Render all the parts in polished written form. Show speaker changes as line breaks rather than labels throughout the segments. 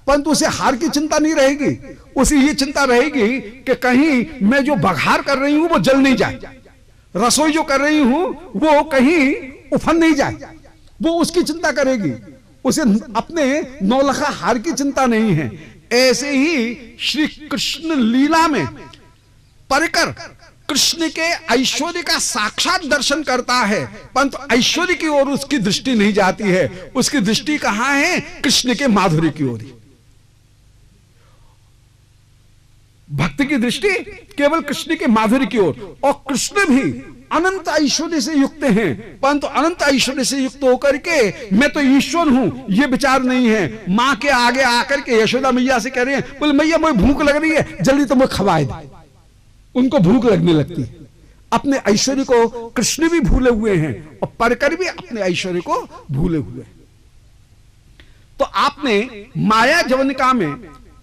परंतु उसे हार की चिंता नहीं रहेगी, उसे ये चिंता रहेगी कि कहीं मैं जो बघार कर रही हूं वो जल नहीं जाए, रसोई जो कर रही हूं वो कहीं उफन नहीं जाए, वो उसकी चिंता करेगी, उसे अपने नौलखा हार की चिंता नहीं है। ऐसे ही श्री कृष्ण लीला में परिकर कृष्ण के ऐश्वर्य का साक्षात दर्शन करता है, परंतु ऐश्वर्य की ओर उसकी दृष्टि नहीं जाती है, उसकी दृष्टि कहां है? कृष्ण के माधुर्य की ओर। भक्त की दृष्टि केवल कृष्ण के माधुर्य की ओर, और कृष्ण भी अनंत ऐश्वर्य से युक्त हैं, परंतु अनंत ऐश्वर्य से युक्त होकर के मैं तो ईश्वर हूं ये विचार नहीं है। मां के आगे आकर के यशोदा मैया से कह रहे हैं, बोले मैया मुझे भूख लग रही है, जल्दी तो मुझे खवाए दे। उनको भूख लगने लगती है। अपने ऐश्वर्य को कृष्ण भी भूले हुए हैं और परकर भी अपने ऐश्वर्य को भूले हुए हैं। तो आपने माया जवनिका में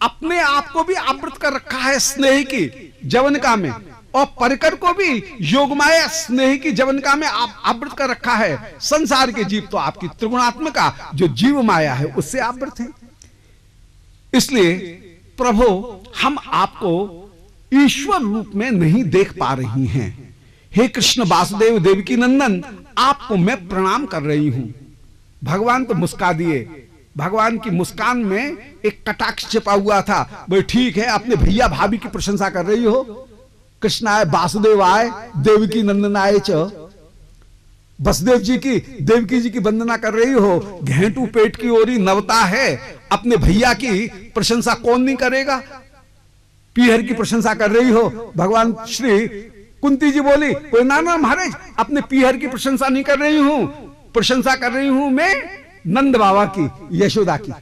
अपने आप को भी आवृत कर रखा है स्नेह की जवनिका में, और परकर को भी योगमाया स्नेह की जवनिका में आवृत कर रखा है। संसार के जीव तो आपकी त्रिगुणात्मिका जो जीव माया है उससे आवृत है। इसलिए प्रभु हम आपको ईश्वर रूप में नहीं देख पा रही हैं। हे कृष्ण वासुदेव देवकी नंदन, आपको मैं प्रणाम कर रही हूं। भगवान तो मुस्का दिए, भगवान की मुस्कान में एक कटाक्ष छिपा हुआ था। भाई ठीक है, अपने भैया भाभी की प्रशंसा कर रही हो, कृष्ण आए, वासुदेव आए, देवकी नंदन आए च वसुदेव जी की देवकी जी की वंदना कर रही हो, घेंटू पेट की ओरी नवता है, अपने भैया की प्रशंसा कौन नहीं करेगा? पीहर की प्रशंसा कर रही हो, भगवान श्री कुंती जी बोली, कोई ना ना महाराज, अपने पीहर की प्रशंसा नहीं कर रही हूं, प्रशंसा कर रही हूं मैं नंद बाबा की, यशोदा की।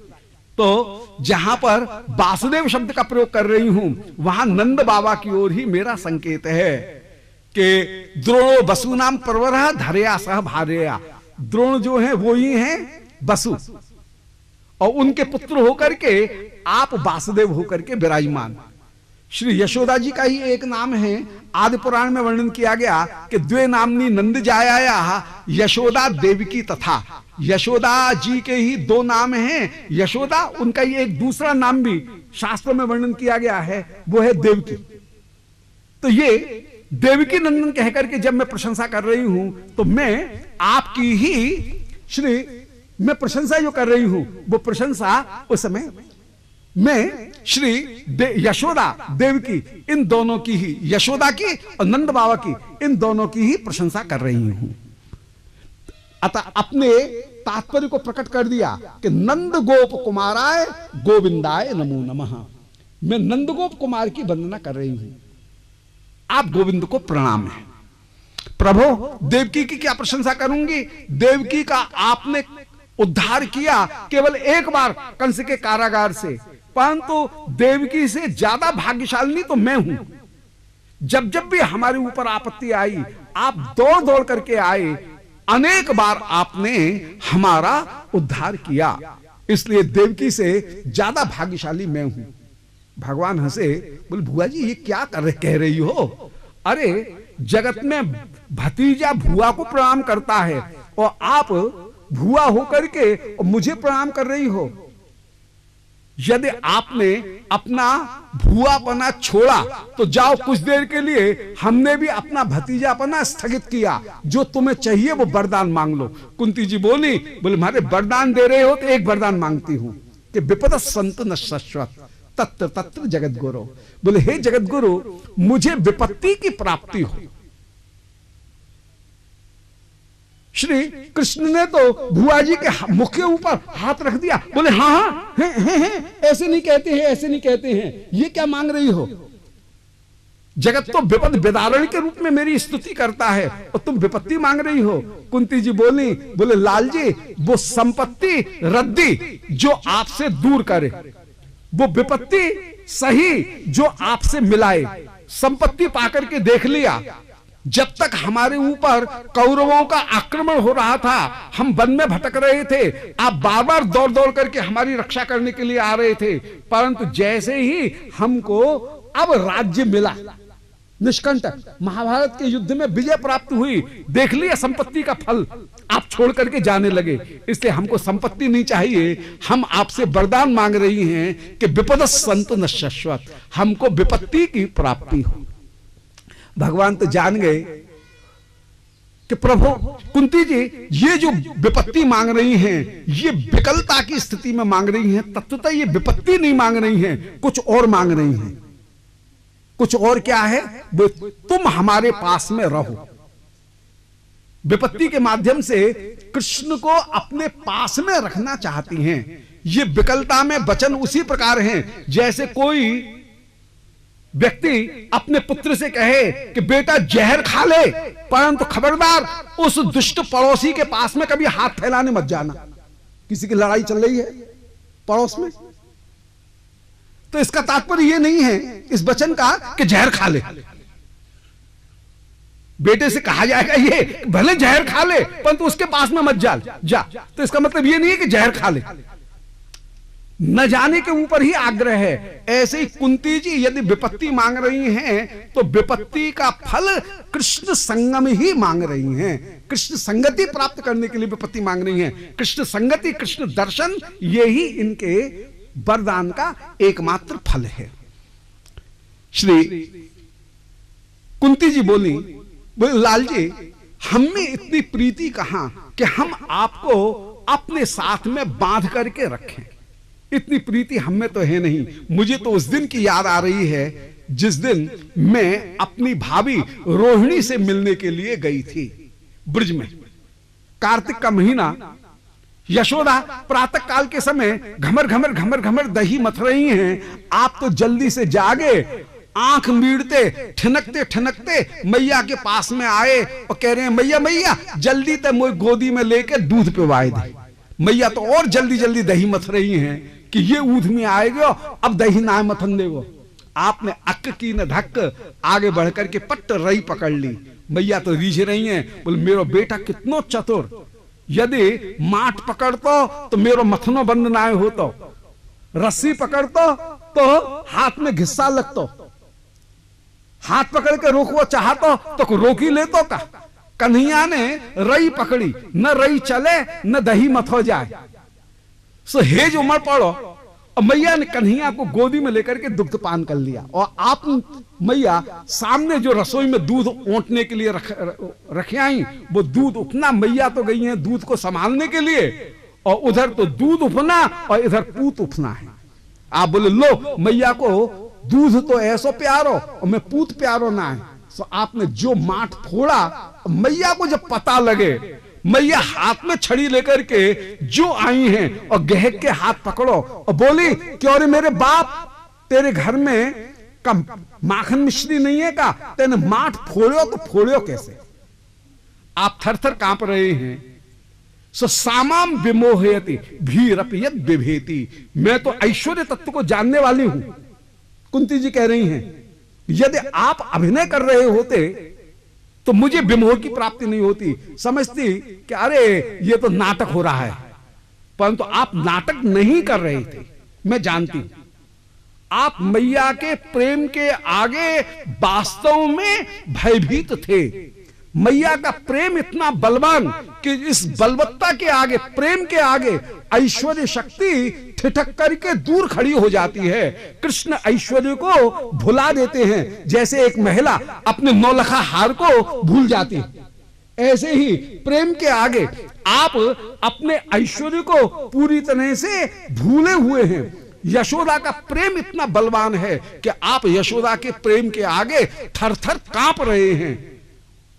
तो जहां पर वासुदेव शब्द का प्रयोग कर रही हूं वहां नंद बाबा की ओर ही मेरा संकेत है कि द्रोण वसु नाम परवरः धरया सह भार्या। द्रोण जो है वो ही है वसु, और उनके पुत्र होकर के आप वासुदेव होकर के विराजमान। श्री यशोदा जी का ही एक नाम है, आदि पुराण में वर्णन किया गया कि द्वे नामनी नंद जाया यशोदा देवकी तथा। यशोदा जी के ही दो नाम हैं, यशोदा, उनका ही एक दूसरा नाम भी शास्त्र में वर्णन किया गया है, वो है देवकी। तो ये देवकी नंदन कहकर के जब मैं प्रशंसा कर रही हूं तो मैं आपकी ही मैं प्रशंसा जो कर रही हूं वो प्रशंसा उस समय मैं श्री यशोदा देवकी इन दोनों की ही, यशोदा की और नंद बाबा की, इन दोनों की ही प्रशंसा कर रही हूं। अतः अपने तात्पर्य को प्रकट कर दिया कि नंद गोप कुमाराय गोविंदाय नमो नमः। मैं नंद गोप कुमार की वंदना कर रही हूं, आप गोविंद को प्रणाम है। प्रभु देवकी की क्या प्रशंसा करूंगी? देवकी का आपने उद्धार किया केवल एक बार कंस के कारागार से, परंतु देवकी से ज्यादा भाग्यशाली तो मैं हूं। जब जब भी हमारे ऊपर आपत्ति आई आप दौड़ दौड़ करके आए, अनेक बार आपने हमारा उद्धार किया, इसलिए देवकी से ज्यादा भाग्यशाली मैं हूं। भगवान हंसे, बोले बुआ जी ये क्या कह रही हो? अरे जगत में भतीजा भुआ को प्रणाम करता है और आप भुआ होकर के मुझे प्रणाम कर रही हो। यदि आपने अपना भुआपना छोड़ा तो जाओ, कुछ देर के लिए हमने भी अपना भतीजापना स्थगित किया, जो तुम्हें चाहिए वो वरदान मांग लो। कुंती जी बोली, बोले मारे वरदान दे रहे हो तो एक वरदान मांगती हूं कि विपद संत न शाश्वत तत्र तत्र जगत गुरु। बोले हे जगत गुरु, मुझे विपत्ति की प्राप्ति हो। श्री कृष्ण ने तो भुआ जी के मुख के ऊपर हाथ रख दिया, बोले हाँ हाँ हैं, ऐसे नहीं कहते हैं, ऐसे नहीं कहते हैं, ये क्या मांग रही हो? जगत तो विपद विदारण के रूप में मेरी स्तुति करता है और तुम विपत्ति मांग रही हो। कुंती जी बोली, बोले लाल जी वो संपत्ति रद्दी जो आपसे दूर करे, वो विपत्ति सही जो आपसे मिलाए। संपत्ति पाकर के देख लिया, जब तक हमारे ऊपर कौरवों का आक्रमण हो रहा था, हम वन में भटक रहे थे, आप बार बार दौड़ दौड़ करके हमारी रक्षा करने के लिए आ रहे थे, परंतु जैसे ही हमको अब राज्य मिला, निष्कंटक महाभारत के युद्ध में विजय प्राप्त हुई, देख लिया संपत्ति का फल, आप छोड़ करके जाने लगे। इसलिए हमको संपत्ति नहीं चाहिए, हम आपसे वरदान मांग रही हैं कि विपदस् संतु न शश्वत, हमको विपत्ति की प्राप्ति हो। भगवान तो जान गए कि प्रभु कुंती जी ये जो विपत्ति मांग रही हैं, ये विकलता की स्थिति में मांग रही हैं, तत्वतः ये विपत्ति नहीं मांग रही हैं, कुछ और मांग रही हैं। कुछ और क्या है? वो तुम हमारे पास में रहो। विपत्ति के माध्यम से कृष्ण को अपने पास में रखना चाहती हैं। ये विकलता में वचन उसी प्रकार हैं जैसे कोई व्यक्ति अपने पुत्र से कहे कि बेटा जहर खा ले, परंतु खबरदार उस दुष्ट पड़ोसी के पास में कभी हाथ फैलाने मत जाना। किसी की लड़ाई चल रही है पड़ोस में, तो इसका तात्पर्य यह नहीं है इस वचन का कि जहर खा ले। बेटे से कहा जाएगा ये भले जहर खा ले परंतु उसके पास में मत जा, तो इसका मतलब यह नहीं है कि जहर खा ले, न जाने के ऊपर ही आग्रह है। ऐसे ही कुंती जी यदि विपत्ति मांग रही हैं तो विपत्ति का फल कृष्ण संगम ही मांग रही हैं। कृष्ण संगति प्राप्त करने के लिए विपत्ति मांग रही हैं। कृष्ण संगति, कृष्ण दर्शन, यही इनके वरदान का एकमात्र फल है। श्री कुंती जी बोली लाल जी, हम में इतनी प्रीति कहां कि हम आपको अपने साथ में बांध करके रखें। इतनी प्रीति हम में तो है नहीं। मुझे तो उस दिन की याद आ रही है जिस दिन मैं अपनी भाभी रोहिणी से मिलने के लिए गई थी ब्रज में। कार्तिक का महीना, यशोदा प्रातः काल के समय घमर घमर घमर घमर दही मथ रही हैं। आप तो जल्दी से जागे, आंख मीड़ते ठनकते ठनकते मैया के पास में आए और कह रहे हैं मैया मैया जल्दी तक मुझे गोदी में लेके दूध पिवाए दे। मैया तो और जल्दी जल्दी दही मथ रही हैं कि ये ऊध में आएगा, अब दही ना मथन देगो। आपने अक्क की न धक्क आगे बढ़कर के पट्ट रही पकड़ ली। मैया तो रीझ रही हैं, बोले मेरो बेटा कितनो चतुर, यदि माठ पकड़तो तो मेरो मथनो बंद ना होतो, रस्सी पकड़तो तो हाथ में घिस्सा लगतो, हाथ पकड़ के रोकवो चाहतो तो रोक ही लेतो का। कन्हैया ने रई पकड़ी, न रई चले न दही मथो जाए। सो हेज उमड़ पड़ो और मैया ने कन्हैया को गोदी में लेकर के दुग्ध पान कर लिया। और आप मैया सामने जो रसोई में दूध ओंटने के लिए रखे आई, वो दूध उठना, मैया तो गई हैं दूध को संभालने के लिए, और उधर तो दूध उफना और इधर पूत उफना है। आप बोले लो मैया को दूध तो ऐसो प्यारो और मैं पूत प्यारो ना है। तो आपने जो माठ फोड़ा, मैया को जब पता लगे, मैया हाथ में छड़ी लेकर के जो आई हैं और गहक के हाथ पकड़ो और बोली क्यों रे मेरे बाप, तेरे घर में कम माखन मिश्री नहीं है का, तेने माठ फोड़ो तो फोड़ो कैसे? आप थर थर कांप रहे हैं। सो सामाम विमोहयति भीरपि यद बिभेति, मैं तो ऐश्वर्य तत्व को जानने वाली हूं। कुंती जी कह रही हैं यदि आप अभिनय कर रहे होते तो मुझे विमोह की प्राप्ति नहीं होती, समझती कि अरे ये तो नाटक हो रहा है, परंतु आप नाटक नहीं कर रहे थे, मैं जानती हूं। आप मैया के प्रेम के आगे वास्तव में भयभीत थे। मैया का प्रेम इतना बलवान कि इस बलवत्ता के आगे, प्रेम के आगे ऐश्वर्य शक्ति ठिठक करके दूर खड़ी हो जाती है। कृष्ण ऐश्वर्य को भुला देते हैं, जैसे एक महिला अपने नौलखा हार को भूल जाती है। ऐसे ही प्रेम के आगे आप अपने ऐश्वर्य को पूरी तरह से भूले हुए हैं। यशोदा का प्रेम इतना बलवान है कि आप यशोदा के प्रेम के आगे थर थर कांप रहे हैं।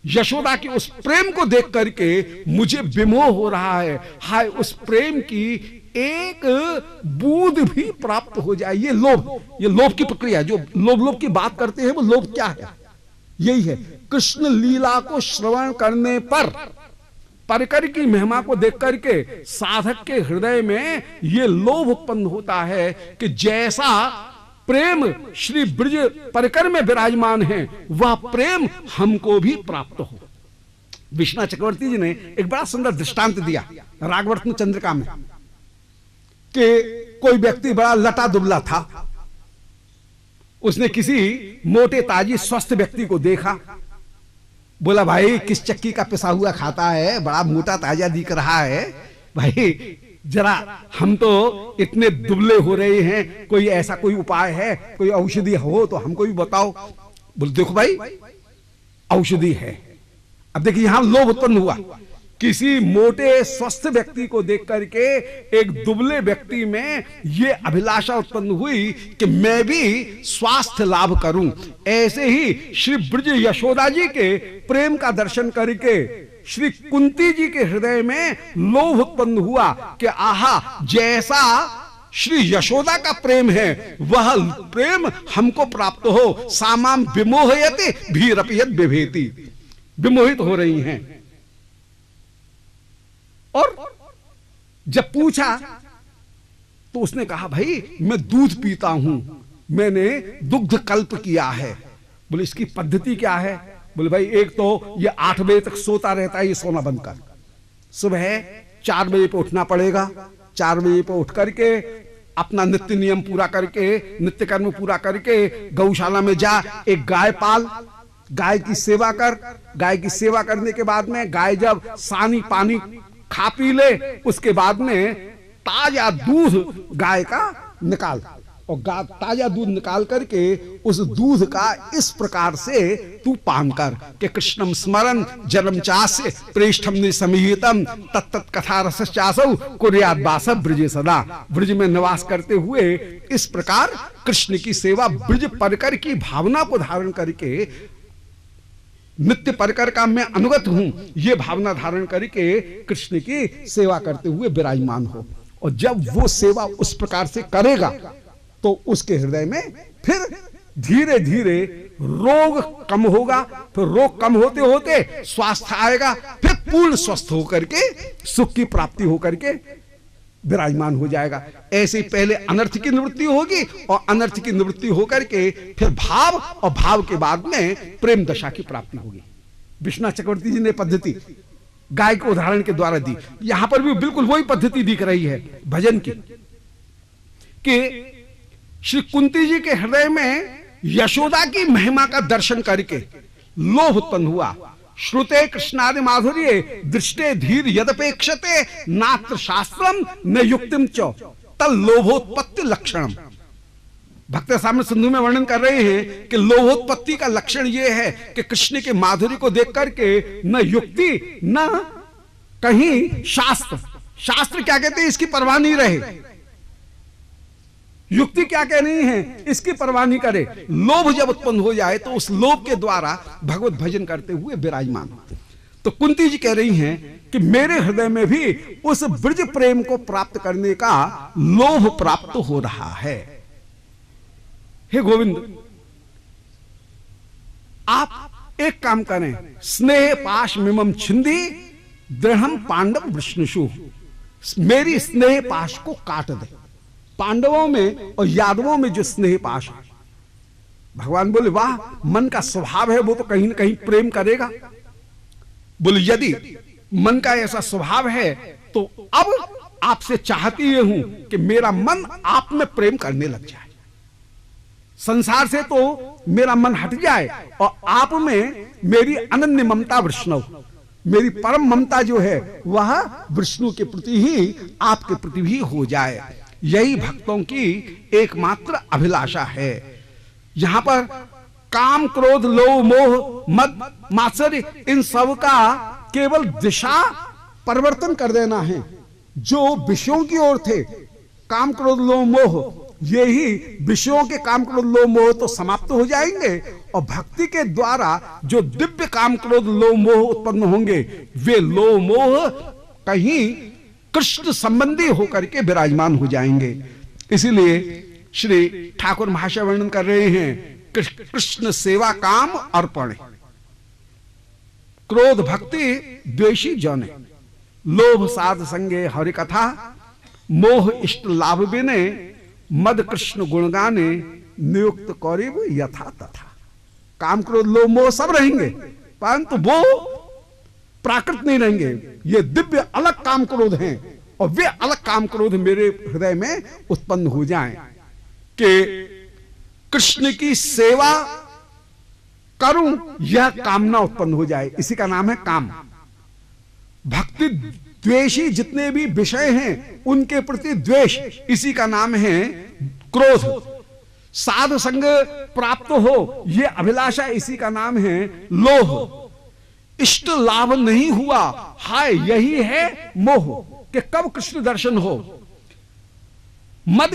यशोदा के उस प्रेम को देख करके मुझे विमोह हो रहा है। हाय उस प्रेम की एक बूंद भी प्राप्त हो जाए। ये लोभ की प्रक्रिया, जो लोभ की बात करते हैं वो लोभ क्या है? यही है, कृष्ण लीला को श्रवण करने पर परिकर की महिमा को देख करके साधक के हृदय में ये लोभ उत्पन्न होता है कि जैसा प्रेम श्री ब्रज परिकर में विराजमान है वह प्रेम हमको भी प्राप्त हो। विष्णु चक्रवर्ती जी ने एक बड़ा सुंदर दृष्टांत दिया रागवर्तन चंद्रिका में कि कोई व्यक्ति बड़ा लटा दुबला था उसने किसी मोटे ताजी स्वस्थ व्यक्ति को देखा, बोला भाई किस चक्की का पिसा हुआ खाता है, बड़ा मोटा ताजा दिख रहा है भाई, जरा हम तो इतने दुबले हो रहे हैं, कोई ऐसा कोई उपाय है, कोई औषधि हो तो हमको भी बताओ। बोले देखो भाई औषधि है। अब देखिए यहां लोभ उत्पन्न हुआ, किसी मोटे स्वस्थ व्यक्ति को देख करके एक दुबले व्यक्ति में यह अभिलाषा उत्पन्न हुई कि मैं भी स्वास्थ्य लाभ करूं। ऐसे ही श्री ब्रज यशोदा जी के प्रेम का दर्शन करके श्री कुंती जी के हृदय में लोभ उत्पन्न हुआ कि आहा, जैसा श्री यशोदा का प्रेम है वह प्रेम हमको प्राप्त हो। सामाम विमोहयते भीरपियत बिभेति, विमोहित हो रही हैं। और जब पूछा तो उसने कहा भाई मैं दूध पीता हूं, मैंने दुग्ध कल्प किया है। बोले इसकी पद्धति क्या है? बोले भाई एक तो ये 8 बजे तक सोता रहता है, ये सोना बंद कर, सुबह 4 बजे पे उठना पड़ेगा, 4 बजे पे उठ करके अपना नित्य नियम पूरा करके, नित्य कर्म पूरा करके गौशाला में जा, एक गाय पाल, गाय की सेवा कर। गाय की सेवा करने के बाद में गाय जब सानी पानी खा पी ले, उसके बाद में ताजा दूध गाय का निकाल, और ताजा दूध निकाल करके उस दूध का इस प्रकार से तू पान कर कि कृष्णम स्मरण जन्म चास्य प्रेष्ठम निसमीहितम तत्त कथा रस चासौ कुर्यात वास ब्रजे सदा। ब्रज में निवास करते हुए इस प्रकार कृष्ण की सेवा, ब्रज परकर की भावना को धारण करके, नित्य परकर का मैं अनुगत हूं, यह भावना धारण करके कृष्ण की सेवा करते हुए विराजमान हो। और जब वो सेवा उस प्रकार से करेगा तो उसके हृदय में फिर धीरे धीरे रोग कम होगा, फिर रोग कम होते होते स्वास्थ्य आएगा, फिर पूर्ण स्वस्थ होकर के सुख की प्राप्ति होकर के विराजमान हो जाएगा। ऐसे पहले अनर्थ की निवृत्ति होगी और अनर्थ की निवृत्ति होकर के फिर भाव, और भाव के बाद में प्रेम दशा की प्राप्ति होगी। विश्वनाथ चक्रवर्ती जी ने पद्धति गाय के उदाहरण के द्वारा दी, यहां पर भी बिल्कुल वही पद्धति दिख रही है भजन की, कि श्री कुंती जी के हृदय में यशोदा की महिमा का दर्शन करके लोभ उत्पन्न हुआ। श्रुते कृष्णादि माधुर्ये दृष्टे धीर यदपेक्षते नात्र शास्त्रम न युक्तिम च तल लोभोत्पत्ति लक्षणम। भक्त सामने सिंधु में वर्णन कर रहे हैं कि लोभोत्पत्ति का लक्षण यह है कि कृष्ण के माधुर्य को देख करके न युक्ति न कहीं शास्त्र क्या कहते हैं इसकी परवाह नहीं रहे, युक्ति क्या कह रही है इसकी परवाह नहीं करे। लोभ जब उत्पन्न हो जाए तो उस लोभ के द्वारा भगवत भजन करते हुए विराजमान। तो कुंती जी कह रही हैं कि मेरे हृदय में भी उस ब्रज प्रेम को प्राप्त करने का लोभ प्राप्त हो रहा है। हे गोविंद, आप एक काम करें, स्नेह पाश मिमम छिंदी दृढ़म पांडव विष्णुषु, मेरी स्नेह पाश को काट दे। पांडवों में और यादवों में जो स्नेह पाश है, भगवान बोले वाह, मन का स्वभाव है वो तो कहीं ना कहीं प्रेम करेगा। बोले यदि मन का ऐसा स्वभाव है तो अब आपसे चाहती ये हूं कि मेरा मन आप में प्रेम करने लग जाए, संसार से तो मेरा मन हट जाए और आप में मेरी अनन्य ममता विष्णु, मेरी परम ममता जो है वह विष्णु के प्रति ही, आपके प्रति भी हो जाए। यही भक्तों की एकमात्र अभिलाषा है। यहां पर काम क्रोध लोभ मोह मद मात्सर्य इन सब का केवल दिशा परिवर्तन कर देना है। जो विषयों की ओर थे काम क्रोध लोभ मोह, यही विषयों के काम क्रोध लोभ मोह तो समाप्त हो जाएंगे और भक्ति के द्वारा जो दिव्य काम क्रोध लोभ मोह उत्पन्न होंगे वे लोभ मोह कहीं कृष्ण संबंधी होकर के विराजमान हो जाएंगे। इसीलिए श्री ठाकुर महाशय वर्णन कर रहे हैं कृष्ण सेवा काम अर्पण, क्रोध भक्ति द्वेषी जने, लोभ साध संगे हरि कथा, मोह इष्ट लाभ बिने, मद कृष्ण गुणगाने, नियुक्त कौरिव यथा तथा। काम क्रोध लोभ मोह सब रहेंगे परंतु वो प्राकृत नहीं रहेंगे, ये दिव्य अलग काम क्रोध हैं और वे अलग काम क्रोध मेरे हृदय में उत्पन्न हो जाएं कि कृष्ण की सेवा करूं, यह कामना उत्पन्न हो जाए, इसी का नाम है काम। भक्ति द्वेषी जितने भी विषय हैं उनके प्रति द्वेष, इसी का नाम है क्रोध। साधु संग प्राप्त हो, यह अभिलाषा, इसी का नाम है लोभ। इष्ट लाभ नहीं हुआ, हाय, यही है मोह, कि कब कृष्ण दर्शन हो। मद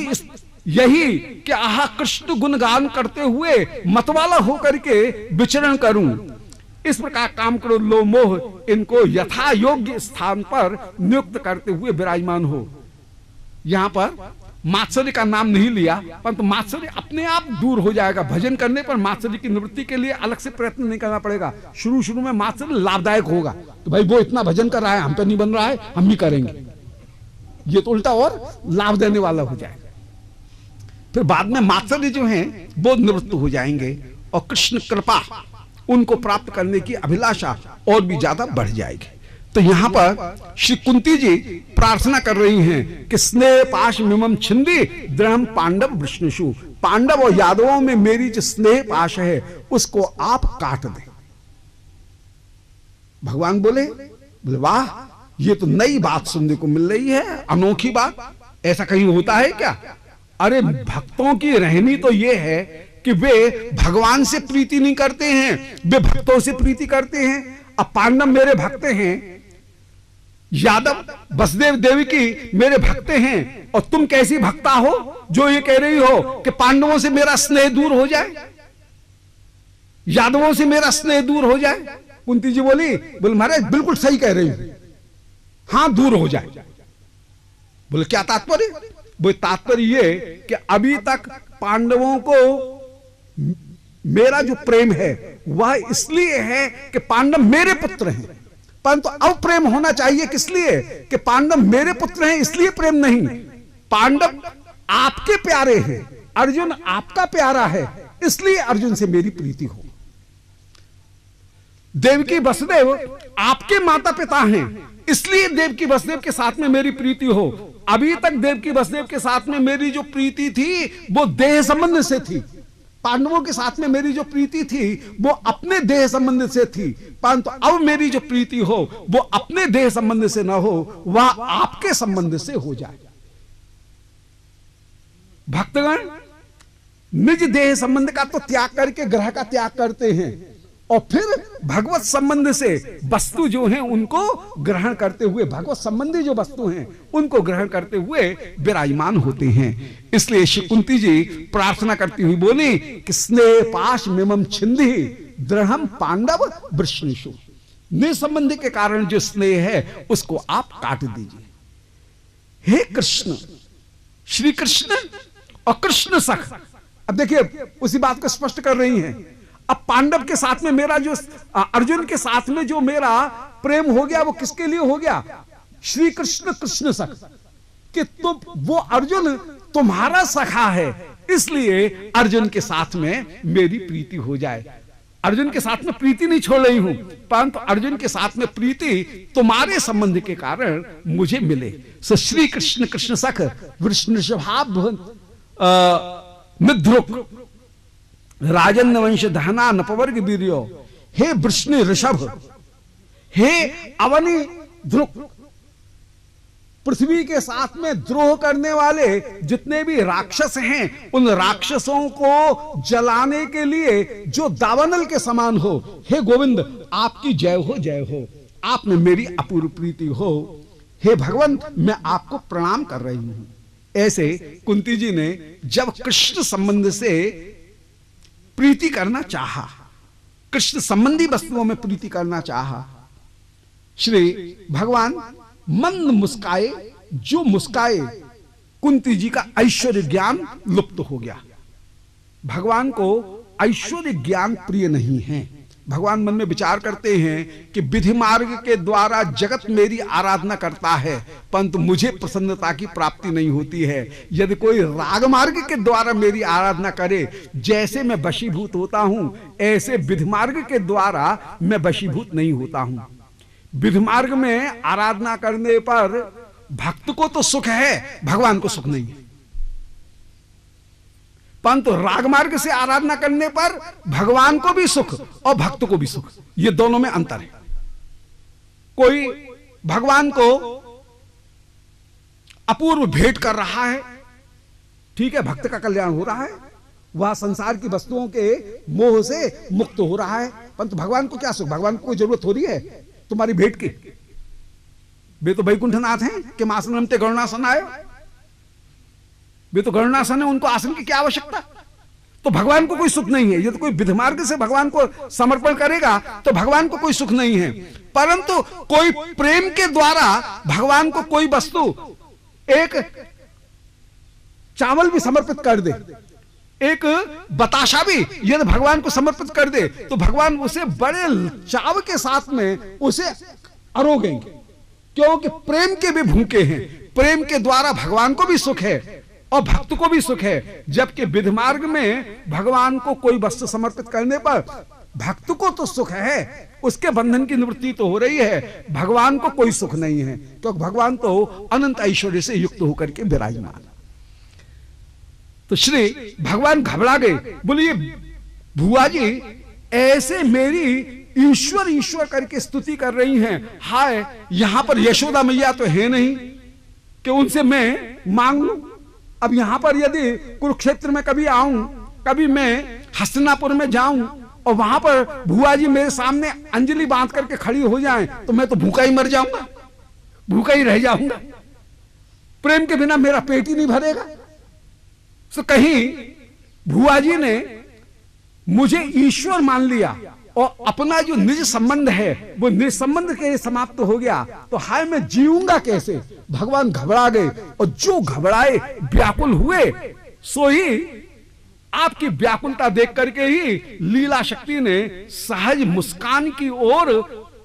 यही कि आहा कृष्ण गुणगान करते हुए मतवाला होकर के विचरण करूं। इस प्रकार काम क्रोध लोभ मोह इनको यथा योग्य स्थान पर नियुक्त करते हुए विराजमान हो। यहां पर मात्सर्य का नाम नहीं लिया, परंतु मात्सर्य अपने आप दूर हो जाएगा। भजन करने पर मात्सर्य की निवृत्ति के लिए अलग से प्रयत्न नहीं करना पड़ेगा। शुरू में मात्सर्य लाभदायक होगा, तो भाई वो इतना भजन कर रहा है, हम पे नहीं बन रहा है, हम भी करेंगे, ये तो उल्टा और लाभ देने वाला हो जाएगा। फिर बाद में मात्सर्य जो है वो निवृत्त हो जाएंगे और कृष्ण कृपा उनको प्राप्त करने की अभिलाषा और भी ज्यादा बढ़ जाएगी। तो यहां पर श्री कुंती जी प्रार्थना कर रही हैं कि स्नेह पाश मिमम छिंदी दृढ़ पांडव विष्णुषु। पांडव और यादवों में मेरी जो स्नेह पाश है उसको आप काट दें। भगवान बोले वाह, ये तो नई बात सुनने को मिल रही है, अनोखी बात, ऐसा कहीं होता है क्या? अरे भक्तों की रहनी तो ये है कि वे भगवान से प्रीति नहीं करते हैं, वे भक्तों से प्रीति करते हैं। अब पांडव मेरे भक्त हैं, यादव वसुदेव देवी की मेरे भक्त हैं, और तुम कैसी भक्ता हो जो ये कह रही हो कि पांडवों से मेरा स्नेह दूर हो जाए, यादवों से मेरा स्नेह दूर हो जाए। कुंती जी बोले महाराज बिल्कुल सही कह रही हो, हां दूर हो जाए। बोले क्या तात्पर्य? वो तात्पर्य ये कि अभी तक पांडवों को मेरा जो प्रेम है वह इसलिए है कि पांडव मेरे पुत्र हैं, परंतु अब प्रेम होना चाहिए किस लिए कि पांडव मेरे पुत्र हैं इसलिए प्रेम नहीं, पांडव आपके प्यारे हैं, अर्जुन आपका प्यारा है, इसलिए अर्जुन से मेरी प्रीति हो। देवकी वसुदेव आपके माता पिता हैं, इसलिए देवकी वसुदेव के साथ में मेरी प्रीति हो। अभी तक देवकी वसुदेव के साथ में मेरी जो प्रीति थी वो देह संबंध से थी, पांडवों के साथ में मेरी जो प्रीति थी वो अपने देह संबंध से थी, परंतु अब मेरी जो प्रीति हो वो अपने देह संबंध से ना हो, वह आपके संबंध से हो जाए। भक्तगण निज देह संबंध का तो त्याग करके ग्रह का त्याग करते हैं और फिर भगवत संबंध से वस्तु जो हैं उनको ग्रहण करते हुए, भगवत संबंधी जो वस्तु हैं उनको ग्रहण करते हुए विराजमान होते हैं। इसलिए श्री कुंती जी प्रार्थना करती हुई बोली कि स्नेह पाश मिमम छिंदी दृढ़ पांडव वृष्णिषु। निसंबंधी के कारण जो स्नेह है उसको आप काट दीजिए। हे कृष्ण, श्री कृष्ण और कृष्ण सख। अब देखिए उसी बात को स्पष्ट कर रही हैं। अब पांडव के साथ में मेरा जो, अर्जुन के साथ में जो मेरा प्रेम हो गया वो किसके लिए हो गया? श्री कृष्ण कृष्ण सख, कि तुम वो अर्जुन तुम्हारा सखा है, इसलिए अर्जुन के साथ में मेरी प्रीति हो जाए। अर्जुन के साथ में प्रीति नहीं छोड़ रही हूं, परंतु अर्जुन के साथ में प्रीति तुम्हारे संबंध के कारण मुझे मिले। सो श्री कृष्ण कृष्ण सख वृष्णिषभाभ निद्रुक राजन वंश धना नपवर्ग वीर्यो। हे वृष्णि ऋषभ, हे अवनी ध्रुक, पृथ्वी के साथ में द्रोह करने वाले जितने भी राक्षस हैं उन राक्षसों को जलाने के लिए जो दावानल के समान हो, हे गोविंद आपकी जय हो, जय हो, आप में मेरी अपूर्व प्रीति हो। हे भगवान मैं आपको प्रणाम कर रही हूं। ऐसे कुंती जी ने जब कृष्ण संबंध से प्रीति करना चाहा, कृष्ण संबंधी वस्तुओं में प्रीति करना चाहा, श्री भगवान मंद मुस्काए, जो मुस्काए कुंती जी का ऐश्वर्य ज्ञान लुप्त हो गया। भगवान को ऐश्वर्य ज्ञान प्रिय नहीं है। भगवान मन में विचार करते हैं कि विधि मार्ग के द्वारा जगत मेरी आराधना करता है, परंतु मुझे प्रसन्नता की प्राप्ति नहीं होती है। यदि कोई राग मार्ग के द्वारा मेरी आराधना करे, जैसे मैं वशीभूत होता हूं, ऐसे विधि मार्ग के द्वारा मैं वशीभूत नहीं होता हूं। विधि मार्ग में आराधना करने पर भक्त को तो सुख है, भगवान को सुख नहीं है। परंतु रागमार्ग से आराधना करने पर भगवान को भी सुख और भक्त को भी सुख, ये दोनों में अंतर है। कोई भगवान को अपूर्व भेंट कर रहा है, ठीक है, भक्त का कल्याण हो रहा है, वह संसार की वस्तुओं के मोह से मुक्त हो रहा है, परंतु भगवान को क्या सुख, भगवान को कोई जरूरत हो रही है तुम्हारी भेंट की? वे तो वैकुंठनाथ हैं कि मासनम ते गरुणासन आए, वे तो गरुणासन है, उनको आसन की क्या आवश्यकता? तो भगवान को कोई सुख नहीं है। ये तो कोई विधिमार्ग से भगवान को समर्पण करेगा तो भगवान को कोई सुख नहीं है, परंतु कोई प्रेम के द्वारा भगवान को कोई वस्तु, एक चावल भी समर्पित कर दे, एक बताशा भी यदि भगवान को समर्पित कर दे तो भगवान उसे बड़े चाव के साथ में उसे अरोगेंगे, क्योंकि प्रेम के भी भूखे हैं। प्रेम के द्वारा भगवान को भी सुख है और भक्त को भी सुख है, जबकि विधिमार्ग में भगवान को कोई वस्तु समर्पित करने पर भक्त को तो सुख है, उसके बंधन की निवृत्ति तो हो रही है, भगवान को कोई सुख नहीं है, क्योंकि भगवान तो अनंत ऐश्वर्य से युक्त होकर के विराजमान। तो श्री भगवान घबरा गए, बोलिए भुआ जी ऐसे मेरी ईश्वर ईश्वर करके स्तुति कर रही हैं, हाय यहां पर यशोदा मैया तो है नहीं कि उनसे मैं मांग लूं। अब यहां पर यदि कुरुक्षेत्र में कभी आऊं, कभी मैं हस्तिनापुर में जाऊं और वहां पर भुआ जी मेरे सामने अंजलि बांध करके खड़ी हो जाएं तो मैं तो भूखा ही मर जाऊंगा, भूखा ही रह जाऊंगा, प्रेम के बिना मेरा पेट ही नहीं भरेगा। तो कहीं भुआ जी ने मुझे ईश्वर मान लिया और अपना जो निज संबंध है वो निज संबंध के समाप्त हो गया, तो हाय मैं जीऊंगा कैसे? भगवान घबरा गए और जो घबराए व्याकुल हुए, सो ही आपकी व्याकुलता देख करके ही लीला शक्ति ने सहज मुस्कान की ओर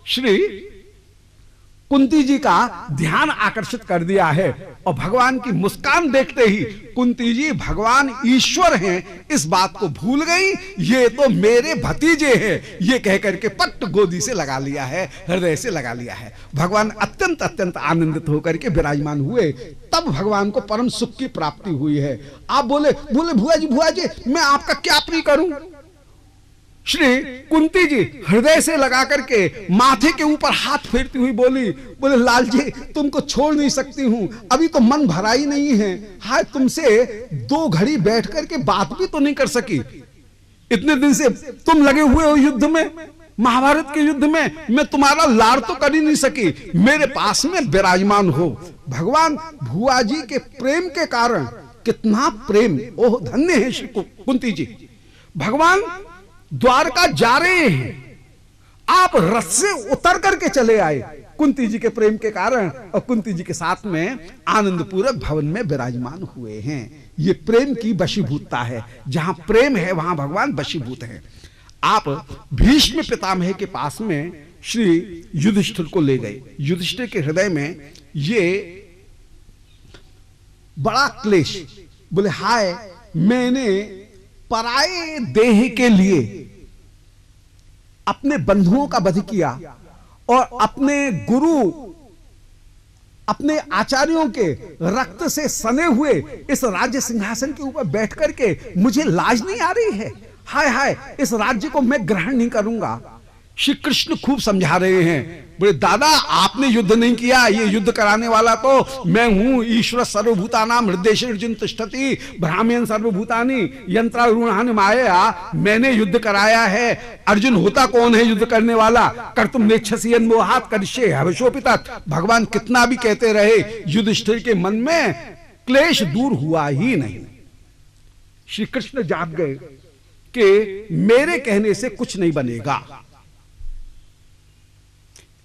श्री कुंती जी का ध्यान आकर्षित कर दिया है, और भगवान की मुस्कान देखते ही कुंती जी भगवान ईश्वर हैं इस बात को भूल गई, ये तो मेरे भतीजे हैं, ये कह करके पट्ट गोदी से लगा लिया है, हृदय से लगा लिया है। भगवान अत्यंत अत्यंत आनंदित होकर के विराजमान हुए, तब भगवान को परम सुख की प्राप्ति हुई है। आप बोले भुआ जी मैं आपका क्या प्रिय करूं? श्री कुंती जी हृदय से लगा करके माथे के ऊपर हाथ फेरती हुई बोले लाल जी तुमको छोड़ नहीं सकती हूं, अभी तो मन भरा ही नहीं है, हाय तुमसे 2 घड़ी बैठ करके बात भी तो नहीं कर सकी, इतने दिन से तुम लगे हुए हो युद्ध में, महाभारत के युद्ध में, मैं तुम्हारा लाड़ तो कर ही नहीं सकी, मेरे पास में विराजमान हो। भगवान भुआ जी के प्रेम के कारण, कितना प्रेम, ओह धन्य है श्री कुंती जी। भगवान द्वारका जा रहे हैं, आप रथ से उतर करके चले आए कुंती जी के प्रेम के कारण, और कुंती जी के साथ में आनंद पूर्वक भवन में विराजमान हुए हैं। ये प्रेम की वशीभूतता है, जहां प्रेम है वहां भगवान वशीभूत है। आप भीष्म पितामह के पास में श्री युधिष्ठिर को ले गए। युधिष्ठिर के हृदय में ये बड़ा क्लेश, बोले हाय मैंने पराये देह के लिए अपने बंधुओं का वध किया और अपने गुरु, अपने आचार्यों के रक्त से सने हुए इस राज्य सिंहासन के ऊपर बैठ करके मुझे लाज नहीं आ रही है, हाय हाय इस राज्य को मैं ग्रहण नहीं करूंगा। श्री कृष्ण खूब समझा रहे हैं, बोले दादा आपने युद्ध नहीं किया, ये युद्ध कराने वाला तो मैं हूं, ईश्वर सर्वभूतानां हृदयेषु तिष्ठति ब्राह्मण सर्वभूतानि यंत्रारूढ़ानि माया, मैंने युद्ध कराया है। अर्जुन होता कौन है युद्ध करने वाला? कर्तुम नेच्छसि यन्मोहात् करिष्ये हविषोऽपितत्। भगवान कितना भी कहते रहे, युधिष्ठिर के मन में क्लेश दूर हुआ ही नहीं। श्री कृष्ण जाग गए कि मेरे कहने से कुछ नहीं बनेगा,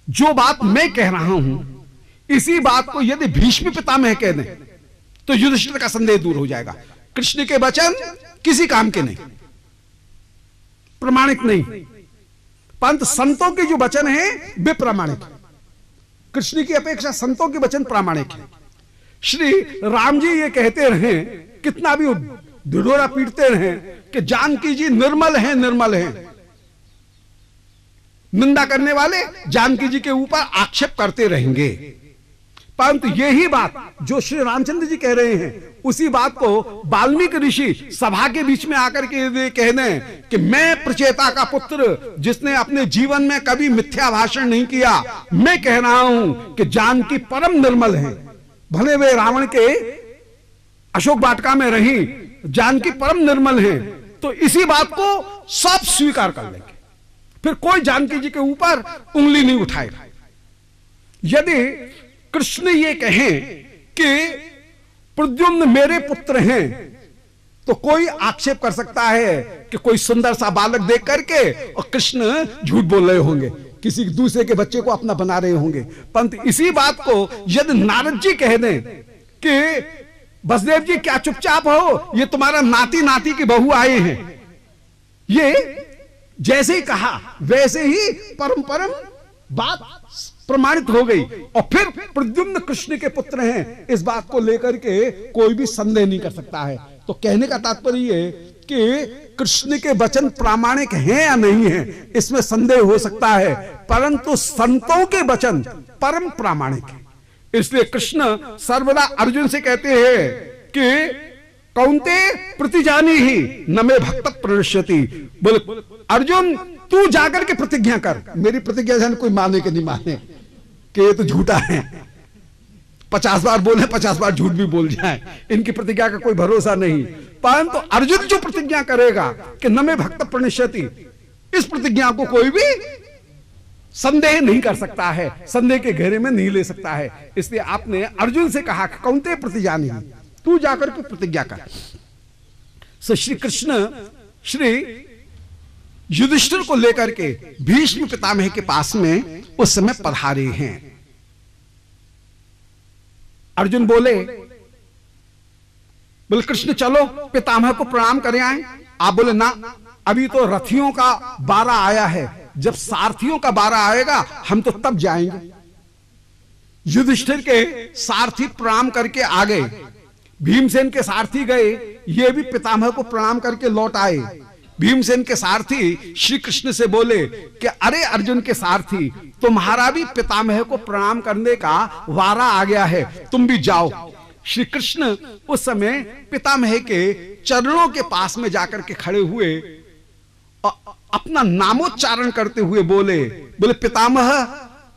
जो बात मैं कह रहा हूं इसी बात को यदि भीष्म पितामह कह दें तो युधिष्ठिर का संदेह दूर हो जाएगा। कृष्ण के वचन किसी काम के नहीं, प्रमाणिक नहीं, परंतु संतों के जो वचन हैं वे प्रामाणिक है। कृष्ण की अपेक्षा संतों के वचन प्रामाणिक है। श्री राम जी ये कहते रहे, कितना भी ढिढोरा पीटते रहे कि जानकी जी निर्मल हैं, निर्मल हैं। निंदा करने वाले जानकी जी के ऊपर आक्षेप करते रहेंगे, परंतु यही बात जो श्री रामचंद्र जी कह रहे हैं, उसी बात को वाल्मीकि ऋषि सभा के बीच में आकर के कह दें कि मैं प्रचेता का पुत्र, जिसने अपने जीवन में कभी मिथ्या भाषण नहीं किया, मैं कह रहा हूं कि जानकी परम निर्मल है। भले वे रावण के अशोक वाटिका में रही, जानकी परम निर्मल है। तो इसी बात को सब स्वीकार कर लेंगे, फिर कोई जानकी जी के ऊपर उंगली नहीं उठाएगा। यदि कृष्ण ये कहें कि प्रद्युम्न मेरे पुत्र हैं, तो कोई आक्षेप कर सकता है कि कोई सुंदर सा बालक देख करके और कृष्ण झूठ बोल रहे होंगे, किसी दूसरे के बच्चे को अपना बना रहे होंगे। परंतु इसी बात को यदि नारद जी कह दें कि वसुदेव जी क्या चुपचाप हो, ये तुम्हारा नाती नाती की बहू आए हैं, ये जैसे ही कहा वैसे ही परम परम बात प्रमाणित हो गई। और फिर प्रद्युम्न कृष्ण के पुत्र हैं, इस बात को लेकर के कोई भी संदेह नहीं कर सकता है। तो कहने का तात्पर्य है कि कृष्ण के वचन प्रामाणिक हैं या नहीं है, इसमें संदेह हो सकता है, परंतु संतों के वचन परम प्रामाणिक है। इसलिए कृष्ण सर्वदा अर्जुन से कहते हैं कि कौन्ते प्रतिजानी ही न मे भक्त प्रणश्यति। बोले अर्जुन तू जाकर के प्रतिज्ञा कर, मेरी प्रतिज्ञा जाने कोई माने कि नहीं माने कि ये तो झूठा है, 50 बार बोले 50 बार झूठ भी बोल जाए, इनकी प्रतिज्ञा का कोई भरोसा नहीं। परंतु अर्जुन जो प्रतिज्ञा करेगा कि न मे भक्त प्रणश्यति, इस प्रतिज्ञा को कोई भी संदेह नहीं कर सकता है, संदेह के घेरे में नहीं ले सकता है। इसलिए आपने अर्जुन से कहा कि कौन्ते प्रतिजानी, तू जाकर के प्रतिज्ञा कर। सो श्री कृष्ण श्री युधिष्ठिर को लेकर के भीष्म पितामह के पास में उस समय पधारे हैं। अर्जुन बोले कृष्ण चलो पितामह को प्रणाम करें आए। आप बोले ना, अभी तो रथियों का बारा आया है, जब सारथियों का बारा आएगा हम तो तब जाएंगे। युधिष्ठिर के सारथी प्रणाम करके आ गए, भीमसेन के सारथी गए, ये भी पितामह को प्रणाम करके लौट आए। भीमसेन के सारथी श्री कृष्ण से बोले कि अरे अर्जुन के सारथी, तुम्हारा भी पितामह को प्रणाम करने का वारा आ गया है, तुम भी जाओ। श्री कृष्ण उस समय पितामह के चरणों के पास में जाकर के खड़े हुए और अपना नामोच्चारण करते हुए बोले पितामह,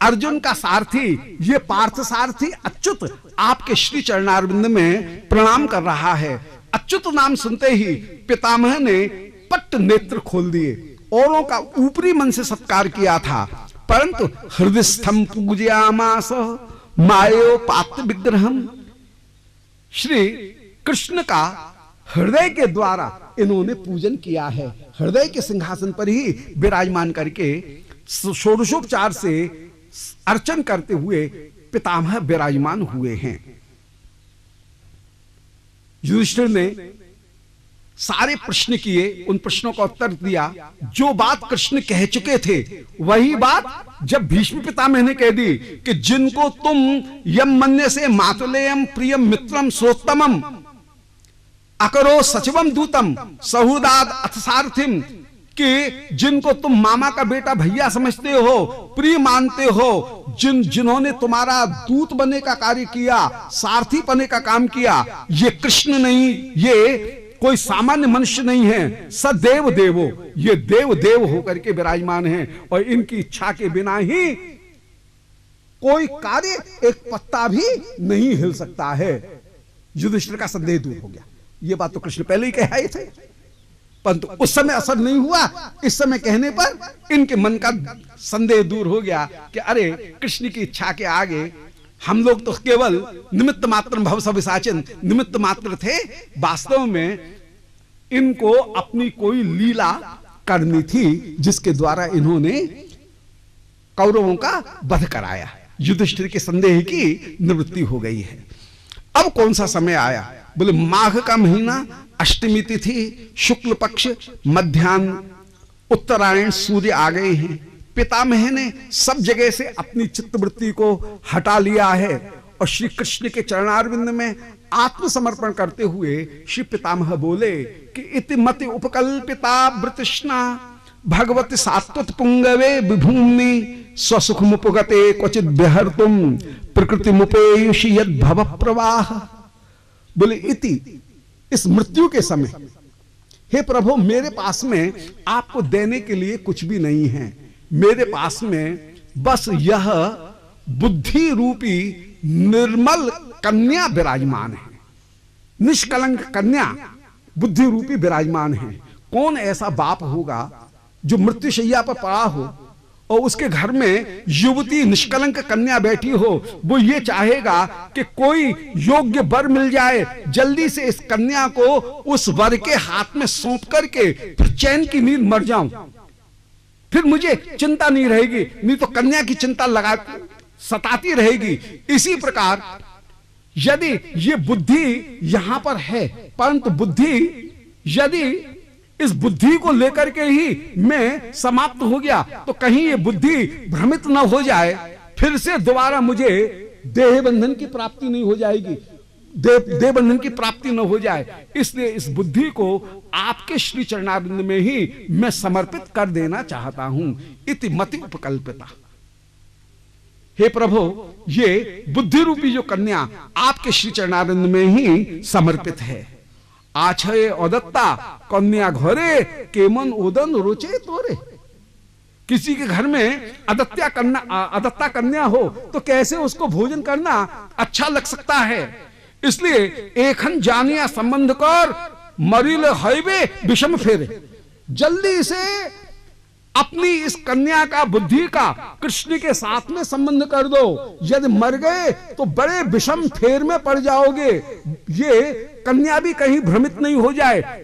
अर्जुन का सारथी ये पार्थ सारथी अच्युत आपके श्री चरणारविंद में प्रणाम कर रहा है। अच्युत नाम सुनते ही पितामह ने पट्ट नेत्र खोल दिए। औरों का ऊपरी मन से सत्कार किया था, परंतु हृदयस्थम पूजयामास मायोपात विग्रहम। श्री कृष्ण का हृदय के द्वारा इन्होंने पूजन किया है। हृदय के सिंहासन पर ही विराजमान करके षोडशोपचार से अर्चन करते हुए पितामह विराजमान हुए हैं। युधिष्ठिर ने सारे प्रश्न किए, उन प्रश्नों का उत्तर दिया। जो बात कृष्ण कह चुके थे वही बात जब भीष्म पितामह ने कह दी कि जिनको तुम यम मन्य से मातुलेयम प्रियम मित्रम सोत्तमम अकरो सचिवम दूतम सहुदाद अथसारथिम, कि जिनको तुम मामा का बेटा भैया समझते हो, प्रिय मानते हो, जिन्होंने तुम्हारा दूत बनने का कार्य किया, सारथी बनने का काम किया, ये कृष्ण नहीं, ये कोई सामान्य मनुष्य नहीं है, सदैव देवो, ये देव देव होकर के विराजमान हैं और इनकी इच्छा के बिना ही कोई कार्य एक पत्ता भी नहीं हिल सकता है। युधिष्ठिर का संदेह दूर हो गया। ये बात तो कृष्ण पहले ही कह आए थे, परंतु उस समय असर नहीं हुआ। इस समय कहने पर इनके मन का संदेह दूर हो गया कि अरे कृष्ण की इच्छा के आगे हम लोग तो केवल निमित्त मात्र, भव विसाचन निमित्त मात्र थे। वास्तव में इनको अपनी कोई लीला करनी थी जिसके द्वारा इन्होंने कौरवों का वध कराया। युधिष्ठिर के संदेह की निवृत्ति हो गई है। अब कौन सा समय आया? माघ का महीना, अष्टमी तिथि, शुक्ल पक्ष, मध्याह्न, उत्तरायण, सूर्य आ गए हैं। पितामह ने सब जगह से अपनी चित्तवृत्ति को हटा लिया है और श्री कृष्ण के चरणारविंद में आत्मसमर्पण करते हुए श्री पितामह बोले कि इति मति उपकल्पिता वृतृष्णा भगवती सात्वत पुंगवे विभूमि स्वसुख मुपगते क्वचित बिहर्तुम प्रकृति मुपेयषि यद भव प्रवाह। बोले इति, इस मृत्यु के समय हे प्रभु मेरे पास में आपको देने के लिए कुछ भी नहीं है। मेरे पास में बस यह बुद्धि रूपी निर्मल कन्या विराजमान है, निष्कलंक कन्या बुद्धि रूपी विराजमान है। कौन ऐसा बाप होगा जो मृत्युशैया पर पड़ा हो और उसके घर में युवती निष्कलंक कन्या बैठी हो, वो ये चाहेगा कि कोई योग्य वर मिल जाए, जल्दी से इस कन्या को उस वर के हाथ में सौंप करके फिर चैन की नींद मर जाऊं, फिर मुझे चिंता नहीं रहेगी, नहीं तो कन्या की चिंता लगा सताती रहेगी। इसी प्रकार यदि ये बुद्धि यहां पर है, परंतु बुद्धि यदि इस बुद्धि को लेकर के ही मैं समाप्त हो गया तो कहीं ये बुद्धि भ्रमित न हो जाए, फिर से दोबारा मुझे देह बंधन की प्राप्ति नहीं हो जाएगी, देह बंधन की प्राप्ति न हो जाए। इसलिए इस बुद्धि को आपके श्री चरणारविंद में ही मैं समर्पित कर देना चाहता हूं। इति मति उपकल्पिता। हे प्रभु ये बुद्धि रूपी जो कन्या आपके श्री चरणारविंद में ही समर्पित है। आछये अदत्ता कन्या घरे केमन उदन रोचे तोरे। किसी के घर में अदत्ता कन्या हो तो कैसे उसको भोजन करना अच्छा लग सकता है। इसलिए एखन जानिया संबंध कर मरिल हईवे विषम फेरे। जल्दी से अपनी इस कन्या का बुद्धि का कृष्ण के साथ में संबंध कर दो। यदि मर गए तो बड़े विषम फेर में पड़ जाओगे। ये कन्या भी कहीं भ्रमित नहीं हो जाए।